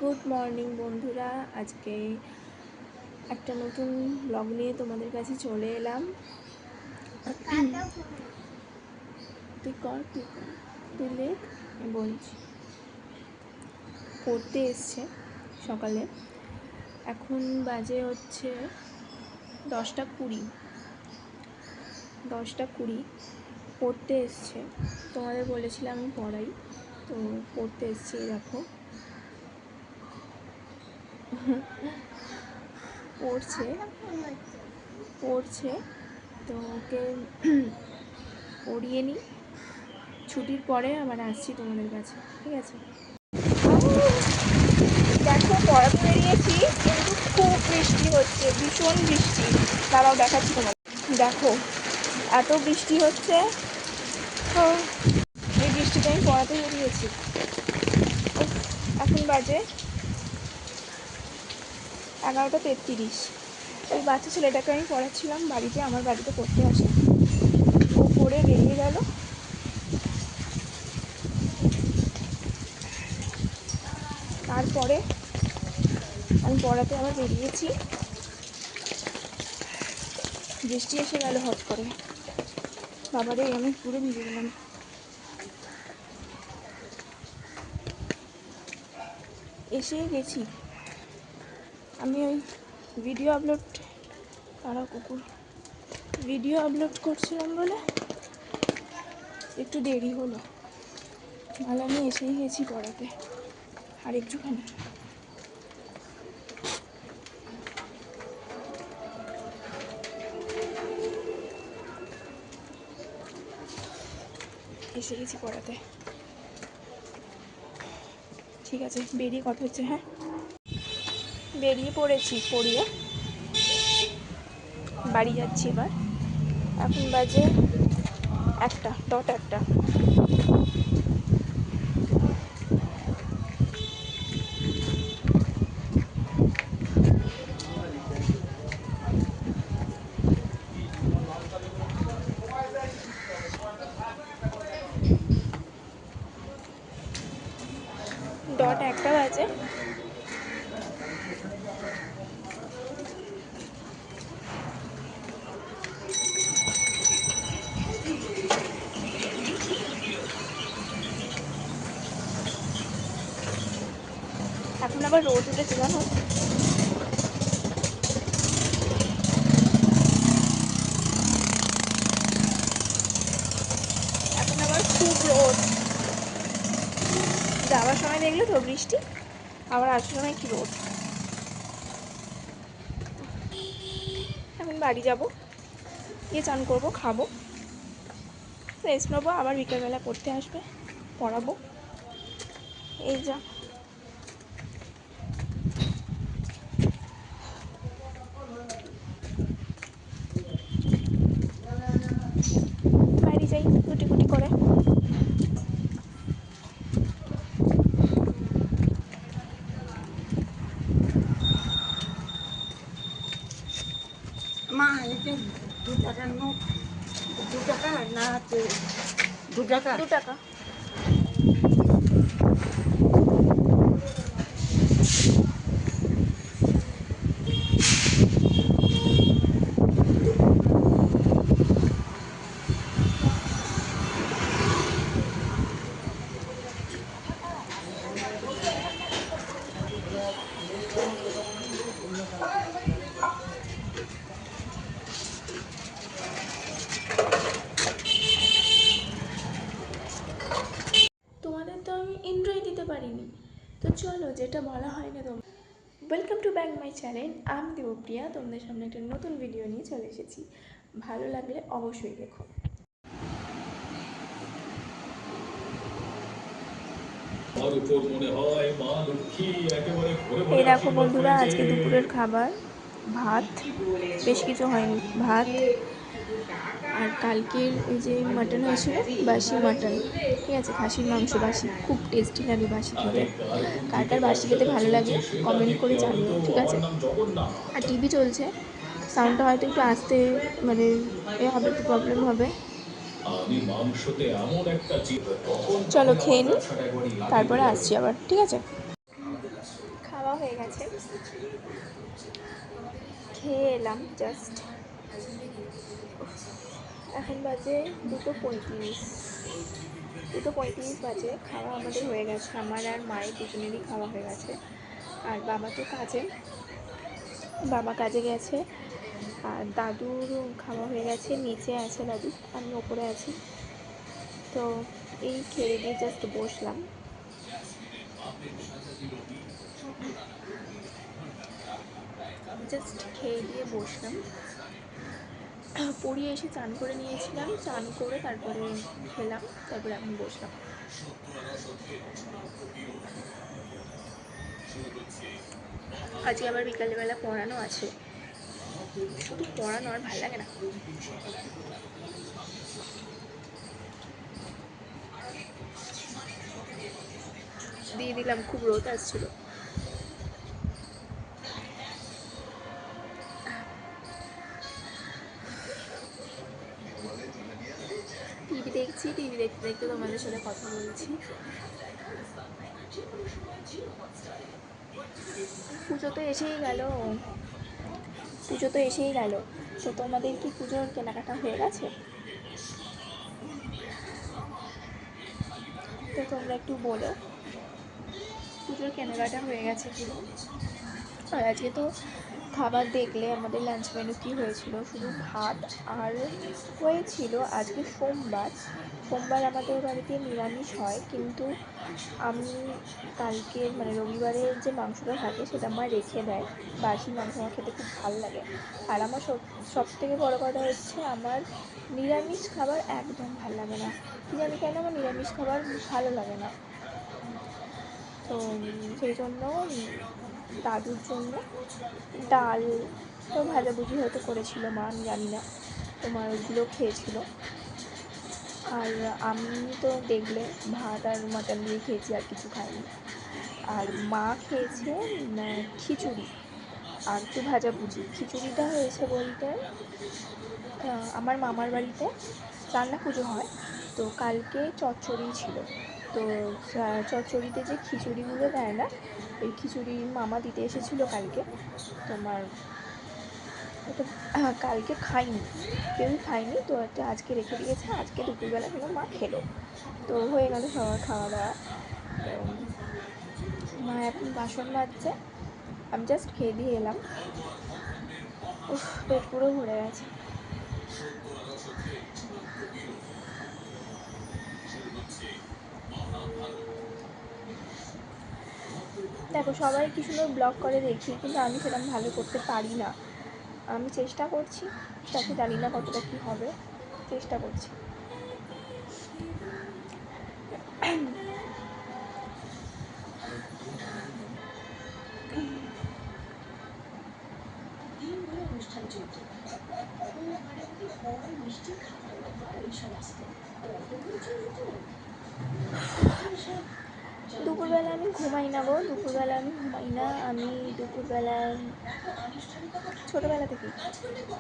Good morning বন্ধুরা, আজকে একটা নতুন ব্লগ নিয়ে তোমাদের কাছে চলে এলাম। তুই লেখ, বলছি। পড়তে এসছে সকালে, এখন বাজে হচ্ছে 10:20 পড়তে এসছে। তোমাদের বলেছিলাম আমি পড়াই, তো পড়তে এসছে। দেখো পড়ছে তো ওকে পড়িয়ে নিই, ছুটির পরে আবার আসছি তোমাদের কাছে, ঠিক আছে? দেখো পড়াতে বেরিয়েছি, কিন্তু খুব বৃষ্টি হচ্ছে, ভীষণ বৃষ্টি। তারাও দেখাচ্ছি তোমার। দেখো এত বৃষ্টি হচ্ছে, এই বৃষ্টিতে আমি পড়াতে বেরিয়েছি। এখন বাজে 11:33। ওই বাচ্চা ছেলেটাকে আমি পড়াচ্ছিলাম বাড়িতে, আমার বাড়িতে পড়তে আসে। ও পড়ে বেরিয়ে গেল। তারপরে আমি পড়াতে আবার বেরিয়েছি, বৃষ্টি এসে গেল হট করে। বাবারে, আমি পুরো ভিজে গেলাম। এসেই গেছি আমি। ওই ভিডিও আপলোড করছিলাম বলে একটু দেরি হলো, নাহলে আমি এসেই গেছি পড়াতে। আর একটুখানি এসে গেছি পড়াতে। ঠিক আছে, বেরিয়ে কথা হচ্ছে। হ্যাঁ, বেরিয়ে পড়েছি, পড়িয়ে বাড়ি যাচ্ছি এবার। এখন বাজে 1:01। .1 বাজে। এখন আবার রোদ উঠেছে, জানো? এখন আবার খুব রোদ। যাওয়ার সময় দেখলে তো বৃষ্টি, আবার আসার সময় কি রোদ। এখন বাড়ি যাব, গিয়ে চান করবো, খাবো, রেস্ট নেবো। আবার বিকেলবেলা পড়তে আসবে, পড়াবো। এই যা। বাড়ি যাই গুটি গুটি করে। মা, এতে 2 টাকার নোট। 2 টাকা না, 2 টাকা। 2 টাকা। তোমাদের তো আমি ইন্ট্রোই দিতে পারিনি, তো চলো, যেটা বলা হয় না তোমার। Welcome to back my channel. আমি দেবপ্রিয়া, তোমাদের সামনে একটা নতুন ভিডিও নিয়ে চলে এসেছি। ভালো লাগলে অবশ্যই দেখো। এই দেখো বন্ধুরা, আজকে দুপুরের খাবার ভাত, বেশ কিছু হয়নি, ভাত আর কালকের এই যে মাটন হয়েছিল, বাসি মাটন, ঠিক আছে, খাসির মাংস বাসি, খুব টেস্টি লাগে বাসি খেতে। কার কার বাসি খেতে ভালো লাগে কমেন্ট করে জানিও, ঠিক আছে? আর টিভি চলছে, সাউন্ডটা হয়তো একটু আসতে, মানে হবে, একটু প্রবলেম হবে। চলো খেয়ে নিই, তারপরে আসছি আবার, ঠিক আছে? খাওয়া হয়ে গেছে, খেয়ে এলাম জাস্ট। এখন বাজে 2:35, 2:35 বাজে। খাওয়া আমাদের হয়ে গেছে, আমার আর মায়ের দুজনেরই খাওয়া হয়ে গেছে। আর বাবা তো কাজে গেছে। আর দাদুর খাওয়া হয়ে গেছে, নিচে আছে দাদু, আমি ওপরে আছি। তো এই খেয়ে দিয়ে জাস্ট বসলাম। পড়িয়ে এসে চান করে নিয়েছিলাম, চান করে তারপরে খেলাম, তারপরে এখন বসলাম। আজকে আবার বিকালবেলা পড়ানো আছে, শুধু পড়ানো আর ভালো লাগে না। দিয়ে দিলাম, খুব রোদ আসছিল। টিভি দেখছি, টিভি দেখতে দেখতে তোমাদের সাথে কথা বলছি। পুজো তো এসেই গেল। তো তোমাদের কি পুজোর কেনাকাটা হয়ে গেছে? তো তোমরা একটু বলো, পুজোর কেনাকাটা হয়ে গেছে কি? আর আজকে তো খাবার দেখলে আমাদের লাঞ্চ মেনু কী হয়েছিল, শুধু ভাত। আর হয়েছিল আজকে সোমবার আমাদের বাড়িতে নিরামিষ হয়, কিন্তু আমি কালকে মানে রবিবারের যে মাংসটা থাকে সেটা আমার রেখে দেয়। বাসি মাংস আমার খেতে খুব ভালো লাগে। আর আমার সব থেকে বড় কথা হচ্ছে, আমার নিরামিষ খাবার একদম ভালো লাগে না। কী জানি কেন আমার নিরামিষ খাবার ভালো লাগে না। তো সেই জন্য দাদুর জন্য ডাল তো ভাজাভুজি হয়তো করেছিল মা, আমি জানি না। তোমার ওইগুলো খেয়েছিল। আর আমি তো দেখলে ভাত আর মাটন দিয়ে খেয়েছি, আর কিছু খাইনি। আর মা খেয়েছে খিচুড়ি আর একটু ভাজাভুজি। খিচুড়িটা হয়েছে বলতে, আমার মামার বাড়িতে রান্না পুজো হয়, তো কালকে চচ্চড়ি ছিল। তো চচ্চড়িতে যে খিচুড়িগুলো দেয় না, ওই খিচুড়ি মামা দিতে এসেছিলো কালকে। তোমার ওটা কালকে কেউই খায়নি, তো এটা আজকে রেখে দিয়েছে। আজকে দুপুরবেলা কিন্তু মা খেলো, তো হয়ে গেল সবার খাওয়া দাওয়া। তো মা এখন বাসন মাজছে, আমি জাস্ট খেয়ে দিয়ে এলাম। পেট পুরো ভরে গেছে। দেখো, সবাই কি সুন্দর ব্লগ করে দেখি, কিন্তু আমি সেরকম ভালো করতে পারি না। আমি চেষ্টা করছি, তাকে জানি না কতটা কী হবে, চেষ্টা করছি। দুপুরবেলা আমি ঘুমাই না গো, আমি দুপুরবেলায় ছোটোবেলা থেকেই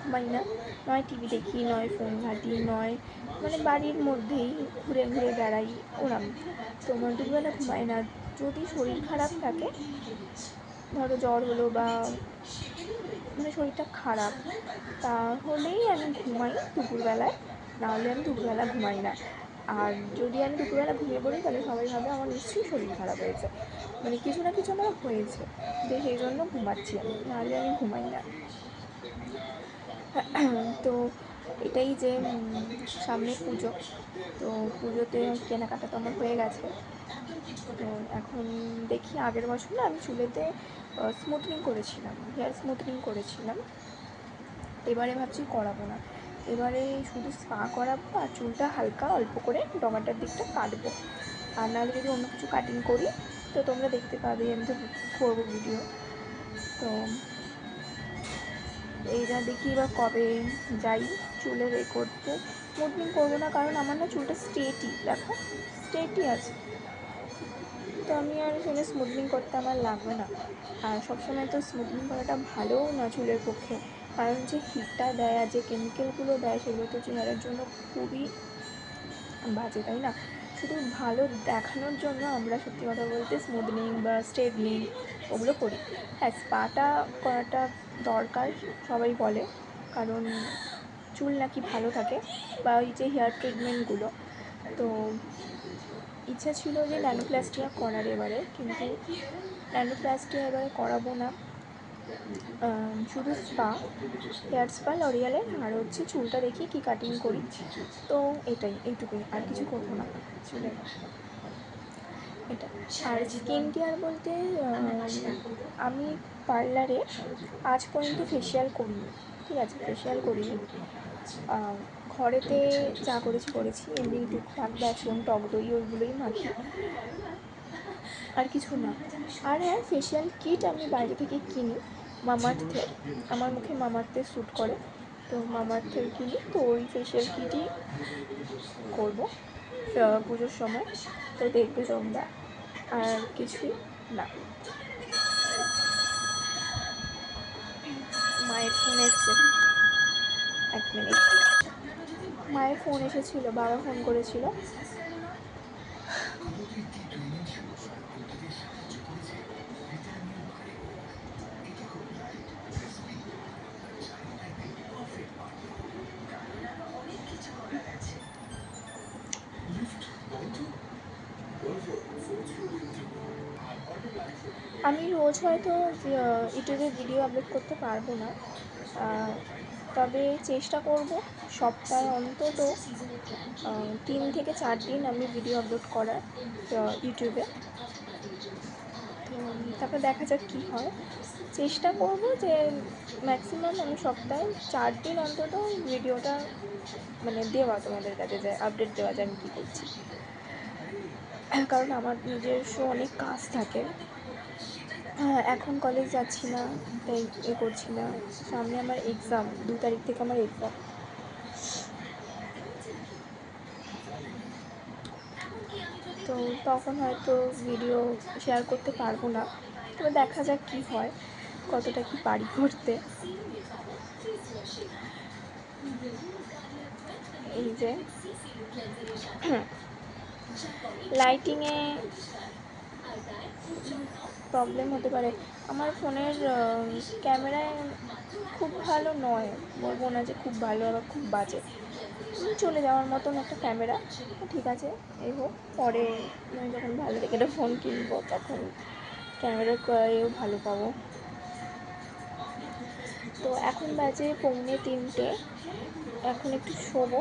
ঘুমাই না। নয় টিভি দেখি, নয় ফোন ঘাঁটি, নয় মানে বাড়ির মধ্যেই ঘুরে ঘুরে বেড়াই, ওরম। তো দুপুরবেলা ঘুমাই না। যদি শরীর খারাপ থাকে, ধরো জ্বর হলো বা মানে শরীরটা খারাপ, তাহলেই আমি ঘুমাই দুপুরবেলায়, নাহলে আমি দুপুরবেলা ঘুমাই না। আর যদি আমি দুপুরবেলা ঘুমিয়ে পড়ি, তাহলে সবাই ভাবে আমার নিশ্চয়ই শরীর খারাপ হয়েছে, মানে কিছু না কিছু আমার হয়েছে, যে সেই জন্য ঘুমাচ্ছি আমি, নাহলে আমি ঘুমাই না। তো এটাই যে সামনে পুজো, তো পুজোতে কেনাকাটা তো আমার হয়ে গেছে। তো এখন দেখি, আগের বছর না আমি চুলেতে স্মুথনিং করেছিলাম, হেয়ার স্মুথনিং করেছিলাম। এবারে ভাবছি করাবো না, এবারে শুধু স্পা করাবো আর চুলটা হালকা অল্প করে ডগাটার দিকটা কাটবো। আর নাহলে যদি অন্য কিছু কাটিং করি, তো তোমরা দেখতে পাবে, আমি তো করবো ভিডিও। তো এইটা দেখি এবার কবে যাই চুলের করতে। স্মুথনিং করবো না, কারণ আমার না চুলটা স্ট্রেটই আছে, তো আমি আর সেখানে স্মুথনিং করতে আমার লাগবে না। আর সবসময় তো স্মুথনিং করাটা ভালোও না চুলের পক্ষে, কারণ যে হিটটা দেয় আর যে কেমিক্যালগুলো দেয়, সেগুলো তো চেহারার জন্য খুবই বাজে, তাই না? শুধু ভালো দেখানোর জন্য আমরা সত্যি কথা বলতে স্মুথনিং বা স্ট্রেটনিং ওগুলো করি। হ্যাঁ, স্পাটা করাটা দরকার সবাই বলে, কারণ চুল নাকি ভালো থাকে, বা ওই যে হেয়ার ট্রিটমেন্টগুলো। তো ইচ্ছা ছিল যে ন্যানোপ্লাস্টিয়া করার এবারে, কিন্তু ন্যানোপ্লাস্টিয়া এবারে করাবো না, শুধু স্পা, হেয়ার স্পা লরিয়ালের, আর হচ্ছে চুলটা দেখি কি কাটিং করি। তো এইটুকুই, আর কিছু করবো না চুলে এটা। আর স্কিন কেয়ার বলতে আমি পার্লারে আজ পর্যন্ত ফেশিয়াল করিনি, ঠিক আছে, ফেশিয়াল করিনি। ঘরেতে যা করেছি এমনি টুকটাক বেসন, টক দই ওইগুলোই মাখি, আর কিছু না। আর হ্যাঁ, ফেশিয়াল কিট আমি বাইরে থেকে কিনি মামাআর্থের, আমার মুখে মামাআর্থের স্যুট করে, তো মামাআর্থের কিনি, তো ওই ফেশিয়াল কিটই করবো পুজোর সময়। তো দেখবে তোমরা, আর কিছুই না। মায়ের ফোন এসছে, 1 মিনিট। মায়ের ফোন এসেছিলো, বাবা ফোন করেছিল। আমি রোজ হয়তো ইউটিউবে ভিডিও আপলোড করতে পারবো না, তবে চেষ্টা করব সপ্তাহে অন্তত 3 থেকে 4 দিন আমি ভিডিও আপলোড করার ইউটিউবে। তো তারপর দেখা যাক কী হয়। চেষ্টা করব যে ম্যাক্সিমাম আমি সপ্তাহে 4 দিন অন্তত ভিডিওটা মানে দেওয়া তোমাদের কাছে, যায় আপডেট দেওয়া যায় আমি কী করছি, কারণ আমার নিজস্ব অনেক কাজ থাকে। এখন কলেজ যাচ্ছি না, তাই করছি না। সামনে আমার এক্সাম, 2 তারিখ থেকে আমার এক্সাম, তো তখন হয়তো ভিডিও শেয়ার করতে পারবো না। তবে দেখা যাক কী হয়, কতটা কি পারি করতে। এই যে লাইটিংয়ে প্রবলেম হতে পারে। আমার ফোনের ক্যামেরায় খুব ভালো নয়, বলবো না যে খুব ভালো আবার খুব বাজে, চলে যাওয়ার মতন একটা ক্যামেরা। ঠিক আছে, এই হোক, পরে আমি যখন ভালো দেখে একটা ফোন কিনবো তখন ক্যামেরার কোয়ালিটিও ভালো পাবো। তো এখন বাজে 2:45, এখন একটু শোবো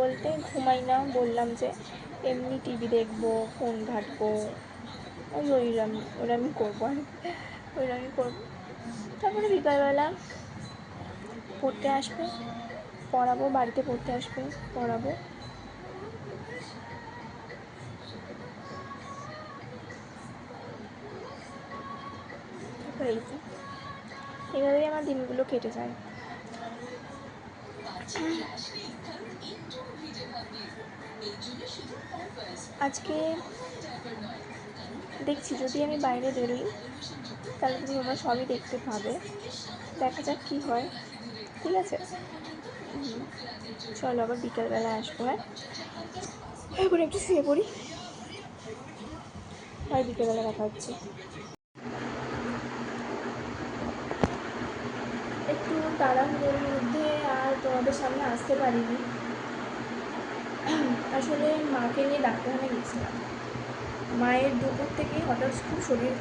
বলতে ঘুমাই না, বললাম যে এমনি টিভি দেখবো, ফোন ঘাঁটবো, ওইরকমই করবো, আর ওইরকমই করবো। তারপরে বিকালবেলা পড়তে আসবে, পড়াবো, বাড়িতে পড়তে আসবে, পড়াবো। এইভাবেই আমার দিনগুলো কেটে যায়। আজকে দেখছি যদি আমি বাইরে বেরোই তাহলে তুমি তোমরা সবই দেখতে পাবে, দেখা যাক কী হয়, ঠিক আছে। চলো আবার বিকালবেলা আসবো, হ্যাঁ, এখন একটু শুয়ে পড়ি, আর বিকেলবেলা দেখা হচ্ছে। একটু তাড়াহুড়োর মধ্যে আর তোমাদের সামনে আসতে পারিনি, আসলে মাকে নিয়ে ডাক্তারখানায় গেছিলাম। মায়ের দুপুর থেকেই হঠাৎ খুব শরীর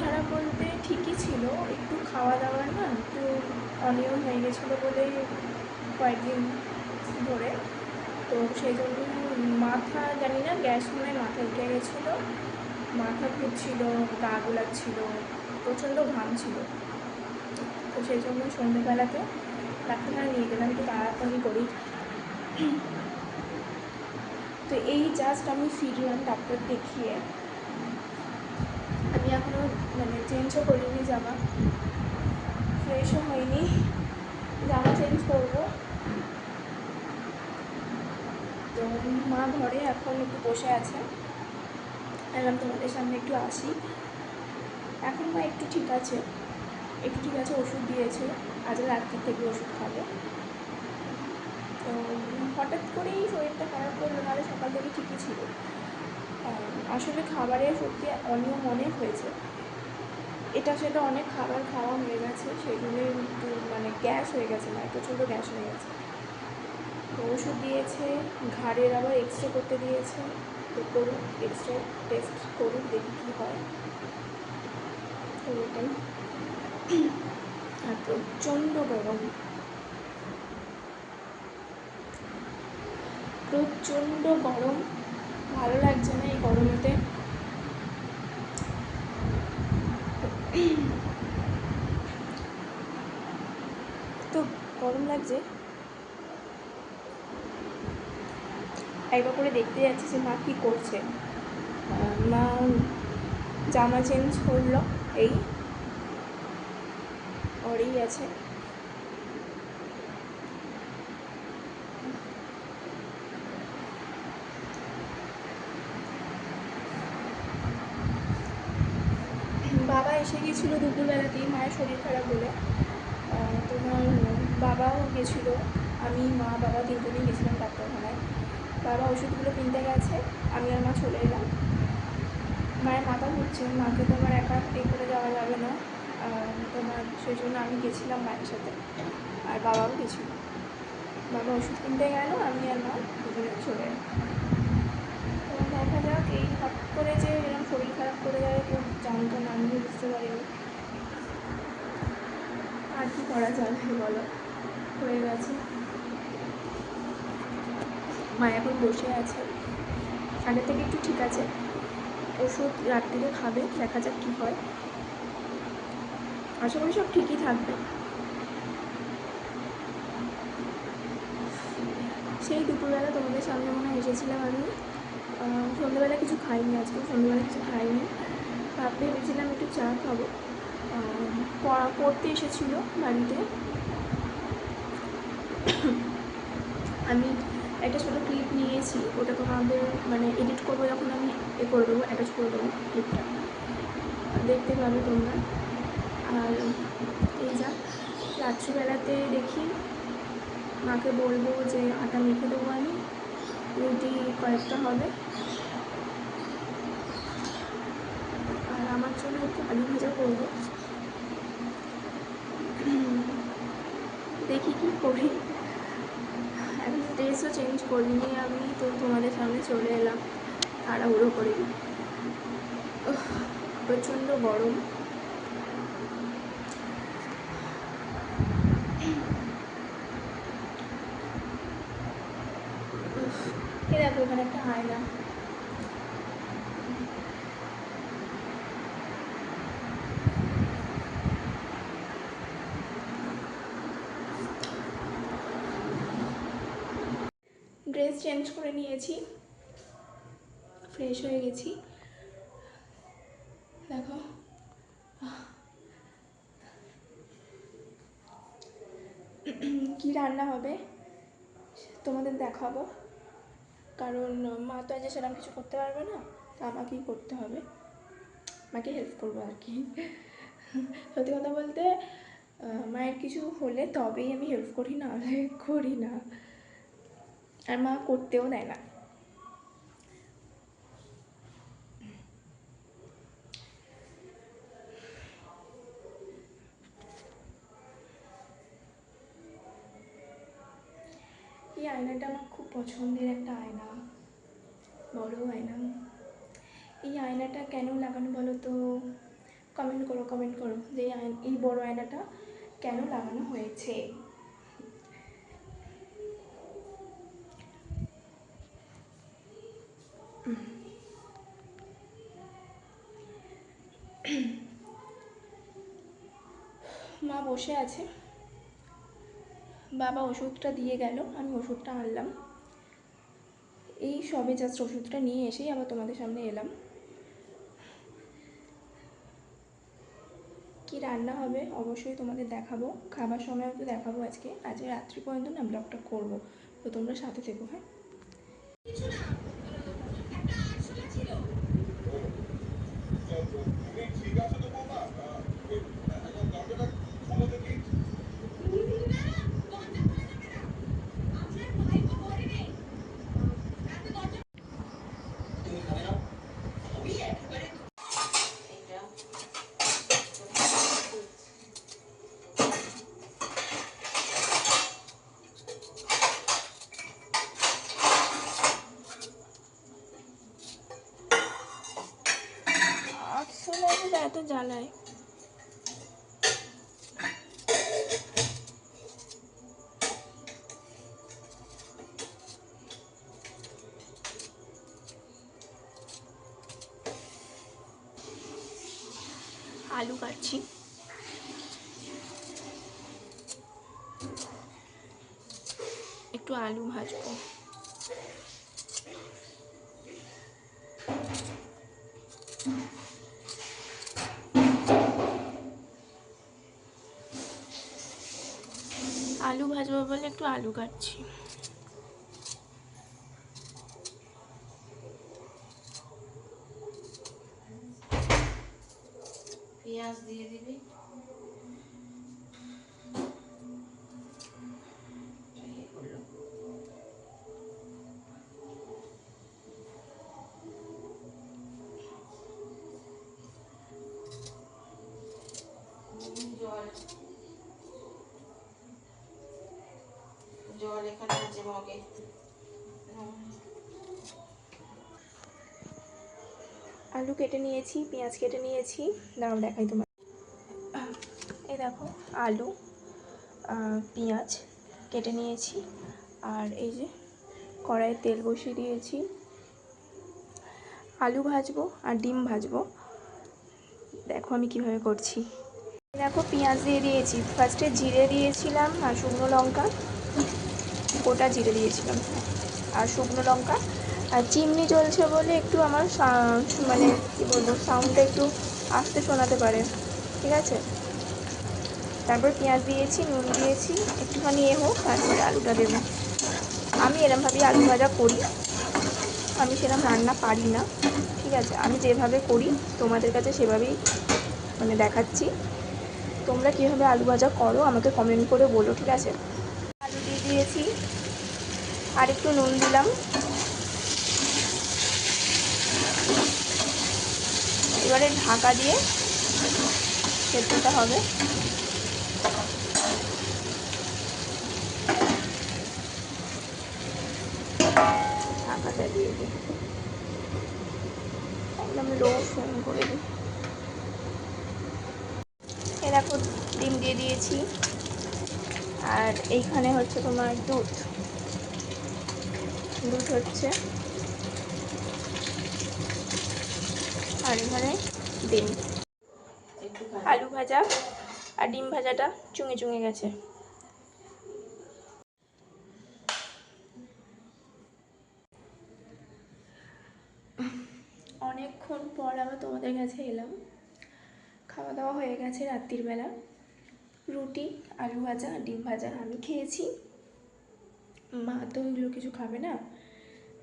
খারাপ বলতে ঠিকই ছিল, একটু খাওয়া দাওয়ার না একটু অনিয়ম হয়ে গেছিলো বলে কয়েকদিন ধরে, তো সেই জন্য মাথা জানি না, গ্যাস মনে মাথা উঠে গেছিলো, মাথা ঘুরছিল, গা গোলাচ্ছিল, প্রচণ্ড ঘাম ছিল। তো সেই জন্য সন্ধ্যেবেলাতে ডাক্তারখানা নিয়ে গেলাম একটু তাড়াতাড়ি করি। তো এই জাস্ট আমি ফিরলাম ডাক্তার দেখিয়ে, আমি এখনও মানে চেঞ্জও করিনি জামা, ফ্রেশও হয়নি, জামা চেঞ্জ করবো। তো মা ঘরে এখন একটু বসে আছে, এলাম তোমাদের সামনে একটু আসি। এখন মা একটু ঠিক আছে, ওষুধ দিয়েছে, আজ রাত্রির থেকে ওষুধ খাবে। তো হঠাৎ করেই শরীরটা খারাপ করলো, নাহলে সকাল থেকে ঠিকই ছিল। আসলে খাবারে সত্যি অনিয়ম অনেক হয়েছে, এটা সেটা অনেক খাবার খাওয়া হয়ে গেছে, সেই জন্যই একটু মানে গ্যাস হয়ে গেছে, মায়ের প্রচণ্ড গ্যাস হয়ে গেছে। তো ওষুধ দিয়েছে, ঘাড়ের আবার এক্সরে করতে দিয়েছে, তো করুক, এক্সরে টেস্ট করুক, দেখি কী হয়। তো এটাই। আর প্রচণ্ড গরম, প্রচণ্ড গরম, ভালো লাগছে না এই গরমেতে। তো গরম লাগছে, একবার করে দেখতে যাচ্ছি যে মা কী করছে। মা জামা চেঞ্জ করলো, এই ওরই আছে। বাবা এসে গেছিলো দুপুরবেলাতেই মায়ের শরীর খারাপ বলে। তোমার বাবাও গেছিলো, আমি মা বাবা তিনজনেই গেছিলাম ডাক্তারখানায়। বাবা ওষুধগুলো কিনতে গেছে, আমি আর মা চলে এলাম। মায়ের মাথা ঘুরছে, মাকে তো আমার একা করে যাওয়া যাবে না, তোমার সেই জন্য আমি গেছিলাম মায়ের সাথে, আর বাবাও গেছিলো। বাবা ওষুধ কিনতে গেল, আমি আর মা দুজনে চলে এলাম। তো দেখা যাক, এই হট করে যে এরকম শরীর খারাপ করে যাবে কেউ জানতো না, আমিও বুঝতে পারিনি। আর কি করা যাবে বলো, হয়ে গেছে। মা এখন বসে আছে, আগে থেকে একটু ঠিক আছে, ওষুধ রাত্রিরে খাবে, দেখা যাক কী হয়। আশা করি সব ঠিকই থাকবে। সেই দুপুরবেলা তোমাদের সামনে মনে হয় এসেছিলাম আমি, সন্ধ্যেবেলা কিছু খাইনি, আজকে সন্ধ্যেবেলা কিছু খাইনি, ভেবেছিলাম একটু চা খাবো। পড়তে এসেছিলো বাড়িতে, আমি একটা ছোটো ক্লিপ নিয়েছি, ওটা তোমাদের মানে এডিট করবো যখন আমি করে দেবো, অ্যাটাচ করে দেবো ক্লিপটা, দেখতে পাবে তোমরা। আর এই যা রাত্রিবেলাতে দেখি মাকে বলবো যে আটা মেখে দেবো, আমি রুটি কয়েকটা হবে, আর আমার জন্য একটু আলু ভাজা করবো, দেখি কি করি। এখন ড্রেসও চেঞ্জ করিনি আমি, তো তোমাদের সামনে চলে এলাম তাড়াহুড়ো করে। প্রচণ্ড গরম, এ দেখো এখানে একটা আয়না, ড্রেস চেঞ্জ করে নিয়েছি, ফ্রেশ হয়ে গেছি, দেখো। কি রান্না হবে তোমাদের দেখাবো, কারণ মা তো আজ সেরকম কিছু করতে পারবে না, তো আমাকেই করতে হবে, মাকে হেল্প করবো আর কি। সত্যি কথা বলতে মায়ের কিছু হলে তবেই আমি হেল্প করি, না হলে করি না, আর মা করতেও দেয় না। এই আয়নাটা আমার খুব পছন্দের একটা আয়না, বড় আয়না। এই আয়নাটা কেন লাগানো বলো তো, কমেন্ট করো যে এই বড় আয়নাটা কেন লাগানো হয়েছে। মা বসে আছে, বাবা ওষুধটা দিয়ে গেল, আমি ওষুধটা আনলাম, এই সবে জাস্ট ওষুধটা নিয়ে এসেই আবার তোমাদের সামনে এলাম। কি রান্না হবে অবশ্যই তোমাদের দেখাবো, খাবার সময়ও তো দেখাবো, আজকে রাত্রি পর্যন্ত না ব্লগটা করবো, তো তোমরা সাথে থেকো। হ্যাঁ, এটা এত জ্বালায়। আলু কাটছি। একটু আলু ভাজবো। আলু ভাজবো বলে একটু আলু কাটছি। পেঁয়াজ দিয়ে দিবি। জল জল এখানে আছে মগে। আলু কেটে নিয়েছি, পেঁয়াজ কেটে নিয়েছি, দাঁড়াও দেখাই তোমার। এই দেখো আলু, পেঁয়াজ কেটে নিয়েছি, আর এই যে কড়াইয়ে তেল বসিয়ে দিয়েছি। আলু ভাজবো আর ডিম ভাজবো। দেখো আমি কিভাবে করছি। দেখো পেঁয়াজ দিয়ে দিয়েছি, ফার্স্টে জিরে দিয়েছিলাম আর শুকনো লঙ্কা, গোটা জিরে দিয়েছিলাম আর শুকনো লঙ্কা। আর চিমনি জ্বলছে বলে একটু আমার মানে কী বলবো, সাউন্ডটা একটু আস্তে শোনাতে পারে, ঠিক আছে। তারপর পেঁয়াজ দিয়েছি, নুন দিয়েছি, একটুখানি হোক, তারপরে আলুটা দেবো। আমি এরমভাবেই আলু ভাজা করি, আমি সেরকম রান্না পারি না, ঠিক আছে। আমি যেভাবে করি তোমাদের কাছে সেভাবেই মানে দেখাচ্ছি। তোমরা কীভাবে আলু ভাজা করো আমাকে কমেন্ট করে বলো, ঠিক আছে। আলু দিয়ে দিয়েছি, আর একটু নুন দিলাম। এবারে ঢাকা দিয়ে সেদ্ধটা হবে। ঢাকাটা দিয়ে দিই, একদম লো ফ্লেম করে দিই। এ দেখো ডিম দিয়ে দিয়েছি, আর এইখানে হচ্ছে তোমার দুধ হচ্ছে, আর এখানে ডিম। আলু ভাজা আর ডিম ভাজাটা চুঙে চুঙে গেছে। অনেকক্ষণ পর আবার তোমাদের কাছে এলাম। খাওয়া দাওয়া হয়ে গেছে রাত্রির বেলা, রুটি, আলু ভাজা, ডিম ভাজা আমি খেয়েছি। মা তো ওইগুলো কিছু খাবে না,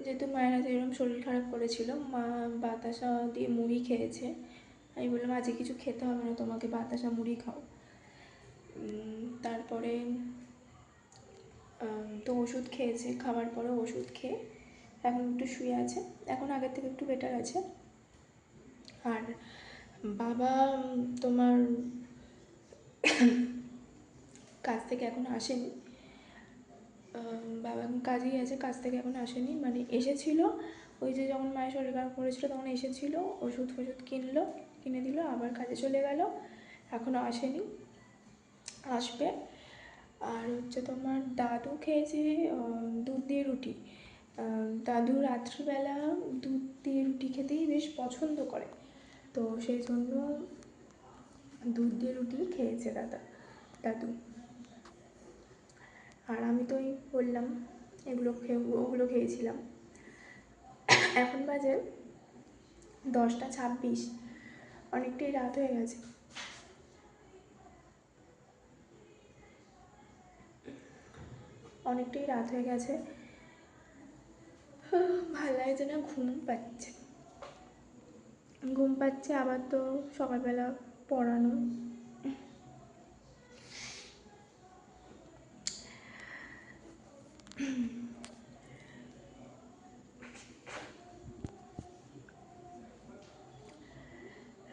যেহেতু মায়ের হাতে এরকম শরীর খারাপ করেছিল, মা বাতাসা দিয়ে মুড়ি খেয়েছে। আমি বললাম আজকে কিছু খেতে হবে না তোমাকে, বাতাসা মুড়ি খাও। তারপরে তো ওষুধ খেয়েছে, খাওয়ার পরে ওষুধ খেয়ে এখন একটু শুয়ে আছে, এখন আগের থেকে একটু বেটার আছে। আর বাবা তোমার কাজ থেকে এখন আসেনি, বাবা এখন কাজেই আছে, কাজ থেকে এখন আসেনি, মানে এসেছিল ওই যে যখন মায়ের শরীর খারাপ করেছিল তখন এসেছিল, ওষুধ কিনে দিল, আবার কাজে চলে গেল, এখনও আসেনি, আসবে। আর হচ্ছে তোমার দাদু খেয়েছে দুধ দিয়ে রুটি। দাদু রাত্রিবেলা দুধ দিয়ে রুটি খেতেই বেশ পছন্দ করে, তো সেই জন্য দুধ দিয়ে রুটি খেয়েছে দাদু। আর আমি তো ওই বললাম ওগুলো খেয়েছিলাম। এখন বাজে 10টা 26, অনেকটাই রাত হয়ে গেছে। ভালো লাগছে না, ঘুম পাচ্ছে, আবার তো সকালবেলা পড়ানো।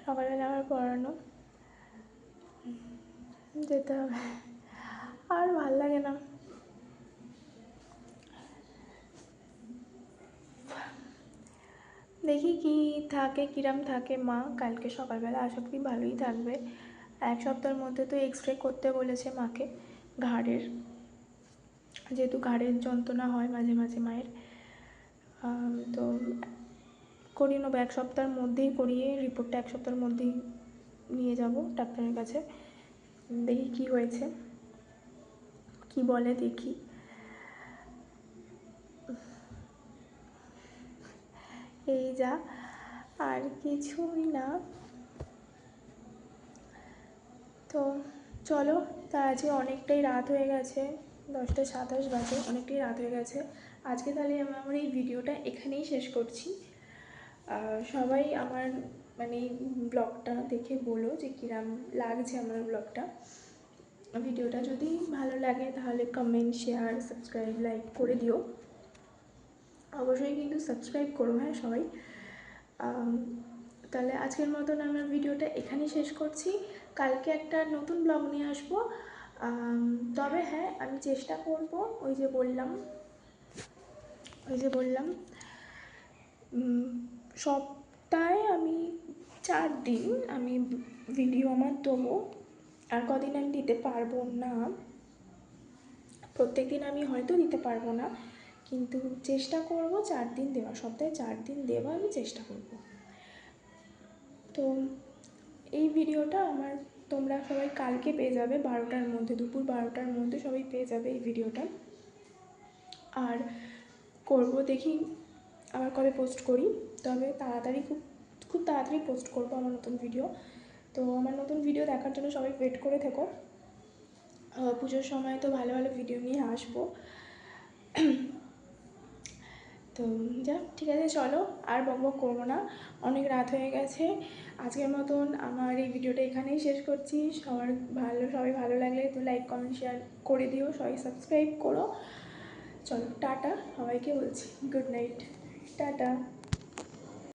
সকালবেলা আবার পড়ানো যেতে হবে, আর ভাল লাগে না। দেখি কি থাকে, কিরাম থাকে মা। কালকে সকালবেলা আশা করি ভালোই থাকবে। 1 সপ্তাহের মধ্যে তো এক্স-রে করতে বলেছে মাকে ঘাড়ের, যেহেতু ঘাড়ের যন্ত্রণা হয় মাঝে মাঝে মায়ের। তো করিয়ে নেবো 1 সপ্তাহের মধ্যেই, করিয়ে রিপোর্টটা 1 সপ্তাহের মধ্যেই নিয়ে যাব ডাক্তারের কাছে। দেখি কি হয়েছে, কি বলে দেখি। এই যা, আর কিছুই না। তো চলো, তা আজকে অনেকটাই রাত হয়ে গেছে, 10টা 27 বাজে, অনেকটাই রাত হয়ে গেছে। আজকে তাহলে আমি আমার এই ভিডিওটা এখানেই শেষ করছি। সবাই আমার মানে এই ব্লগটা দেখে বলো যে কিরম লাগছে আমার ব্লগটা। ভিডিওটা যদি ভালো লাগে তাহলে কমেন্ট, শেয়ার, সাবস্ক্রাইব, লাইক করে দিও। অবশ্যই কিন্তু সাবস্ক্রাইব করো, হ্যাঁ সবাই। তাহলে আজকের মতন আমার ভিডিওটা এখানেই শেষ করছি। কালকে একটা নতুন ব্লগ নিয়ে আসবো। তবে হ্যাঁ, আমি চেষ্টা করব ওই যে বললাম সপ্তাহে আমি 4 দিন আমি ভিডিও আমার দেবো। আর কদিন আমি দিতে পারবো না, প্রত্যেক দিন আমি হয়তো দিতে পারবো না, কিন্তু চেষ্টা করব 4 দিন দেওয়া, সপ্তাহে 4 দিন দেওয়া আমি চেষ্টা করব। তো এই ভিডিওটা আমার তোমরা সবাই কালকে পেয়ে যাবে 12টার মধ্যে, দুপুর 12টার মধ্যে সবাই পেয়ে যাবে এই ভিডিওটা। আর করব দেখি আবার কবে পোস্ট করি, তবে তাড়াতাড়ি খুব খুব তাড়াতাড়ি পোস্ট করব আমার নতুন ভিডিও। তো আমার নতুন ভিডিও দেখার জন্য সবাই ওয়েট করে থেকো। পুজোর সময় তো ভালো ভালো ভিডিও নিয়ে আসবো। তো যা, ঠিক আছে, চলো আর বকবক করবো না, অনেক রাত হয়ে গেছে। আজকের মতন আমার এই ভিডিওটা এখানেই শেষ করছি। সবাই ভালো লাগলে তো লাইক, কমেন্ট, শেয়ার করে দিও, সবাই সাবস্ক্রাইব করো। চলো টাটা, সবাইকে বলছি গুড নাইট, টাটা।